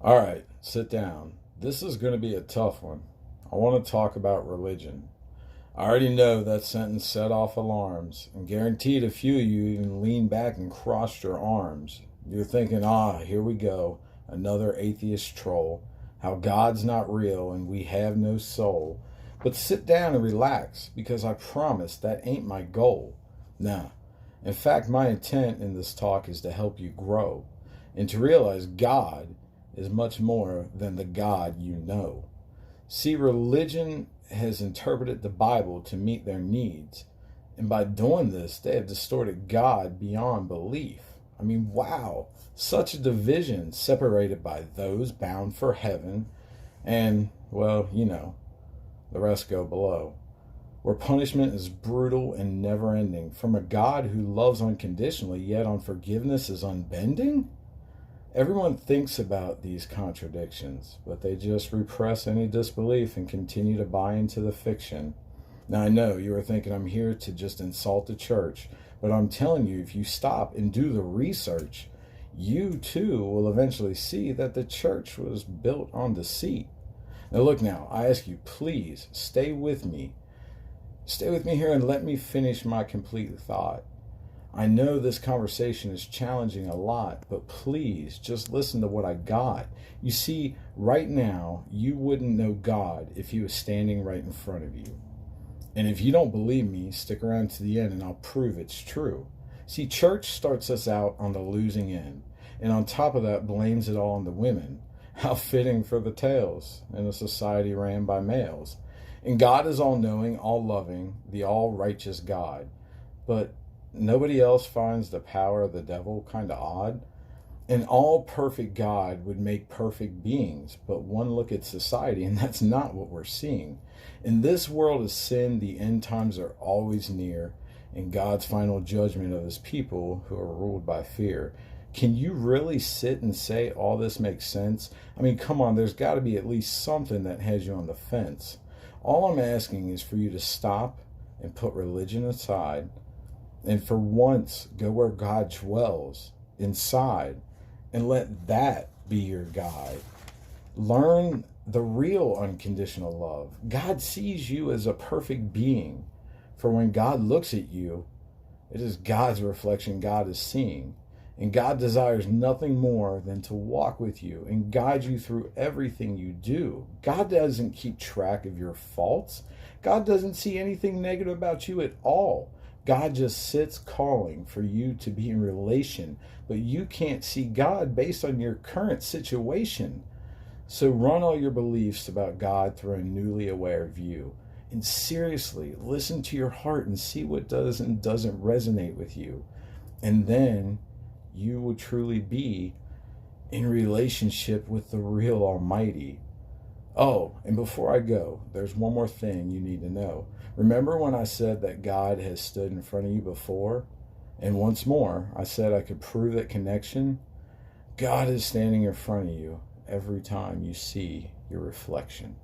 All right, sit down. This is going to be a tough one. I want to talk about religion. I already know that sentence set off alarms, and guaranteed a few of you even leaned back and crossed your arms. You're thinking, here we go, another atheist troll. How God's not real and we have no soul. But sit down and relax, because I promise that ain't my goal. Nah. In fact, my intent in this talk is to help you grow and to realize God is much more than the God you know. See, religion has interpreted the Bible to meet their needs, and by doing this, they have distorted God beyond belief. I mean, wow, such a division separated by those bound for heaven and, well, the rest go below, where punishment is brutal and never ending, from a God who loves unconditionally, yet on forgiveness is unbending? Everyone thinks about these contradictions, but they just repress any disbelief and continue to buy into the fiction. Now, I know you are thinking I'm here to just insult the church, but I'm telling you, if you stop and do the research, you too will eventually see that the church was built on deceit. Now, look now, I ask you, please stay with me. Stay with me here and let me finish my complete thought. I know this conversation is challenging a lot, but please just listen to what I got. You see, right now, you wouldn't know God if he was standing right in front of you. And if you don't believe me, stick around to the end and I'll prove it's true. See, church starts us out on the losing end, and on top of that, blames it all on the women. How fitting for the tales in a society ran by males. And God is all-knowing, all-loving, the all-righteous God. But nobody else finds the power of the devil kind of odd. An all-perfect God would make perfect beings, but one look at society, and that's not what we're seeing. In this world of sin, the end times are always near, and God's final judgment of his people who are ruled by fear. Can you really sit and say all this makes sense? I mean, come on, there's got to be at least something that has you on the fence. All I'm asking is for you to stop and put religion aside, and for once go where God dwells, inside, and let that be your guide. Learn the real unconditional love. God sees you as a perfect being, for when God looks at you, it is God's reflection God is seeing. And God desires nothing more than to walk with you and guide you through everything you do. God doesn't keep track of your faults. God doesn't see anything negative about you at all. God just sits calling for you to be in relation, but you can't see God based on your current situation. So run all your beliefs about God through a newly aware view. And seriously, listen to your heart and see what does and doesn't resonate with you. And then you will truly be in relationship with the real Almighty. Oh, and before I go, there's one more thing you need to know. Remember when I said that God has stood in front of you before? And once more, I said I could prove that connection? God is standing in front of you every time you see your reflection.